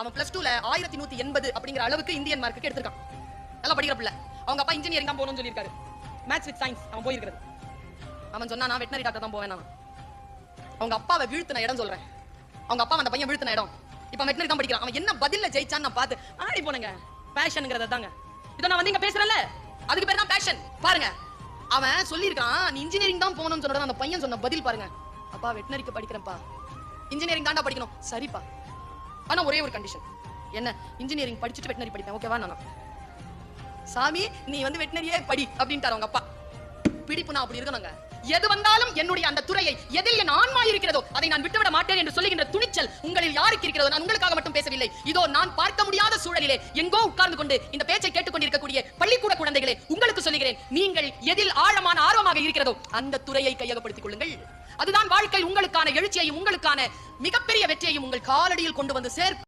அவன் +2ல 1180 அப்படிங்கிற அளவுக்கு இந்தியன் மார்க்கு எடுத்திருக்கான். நல்லா படிக்கிற பிள்ளை. அவங்க அப்பா இன்ஜினியரிங் தான் போகணும்னு சொல்லியிருக்காரு. மேத்ஸ் வித் சயின்ஸ் அவன் போயிருக்கிறது. அவன் சொன்னா நான் வெட்டனரி டாக்டர் தான் போவேன். நான் அவங்க அப்பாவை வீழ்த்தின இடம் சொல்றேன். அவங்க அப்பா அந்த பையன் வீழ்த்தின இடம். இப்ப வெட்டனரி தான் படிக்கிறான். அவன் என்ன பதில்ல ஜெயிச்சான்னு நான் பார்த்து ஆடி போனேங்க. பேஷன்ங்கிறத தாங்க. இதை நான் வந்து இங்க பேசுறேன்ல, அதுக்கு பேர் தான் பேஷன். பாருங்க, அவன் சொல்லியிருக்கான் நீ இன்ஜினியரிங் தான் போகணும்னு சொன்னது. அந்த பையன் சொன்ன பதில் பாருங்க, அப்பா வெட்டனரிக்கு படிக்கிறேன்ப்பா, இன்ஜினியரிங் தாண்டா படிக்கணும். சரிப்பா, ஆனா ஒரே ஒரு கண்டிஷன். என்ன? இன்ஜினியரிங் படிச்சுட்டு வெட்டனரி படிப்பேன், ஓகேவா? நான் சாமி நீ வந்து வெட்டனரியே படி அப்படின்ட்டாரு அவங்க அப்பா. பிடிப்புனா அப்படி இருக்கணுங்க. எது வந்தாலும் என்னுடைய அந்த துறையை எதில் என் ஆன்மா இருக்கிறதோ அதை நான் விட்டுவிட மாட்டேன் என்று சொல்லுகின்ற துணிச்சல் உங்களில் யாருக்கு இருக்கிறதோ. நான் உங்களுக்காக மட்டும் பேசவில்லை. இதோ நான் பார்க்க முடியாத சூழலிலே எங்கோ உட்கார்ந்து கொண்டு இந்த பேச்சை கேட்டுக்கொண்டிருக்கக்கூடிய பள்ளிக்கூட குழந்தைகளே, உங்களுக்கு சொல்லுகிறேன், நீங்கள் எதில் ஆழமான ஆர்வமாக இருக்கிறதோ அந்த துறையை கையகப்படுத்திக் கொள்ளுங்கள். அதுதான் வாழ்க்கை உங்களுக்கான எழுச்சியையும் உங்களுக்கான மிகப்பெரிய வெற்றியையும் உங்கள் காலடியில் கொண்டு வந்து சேர்க்கும்.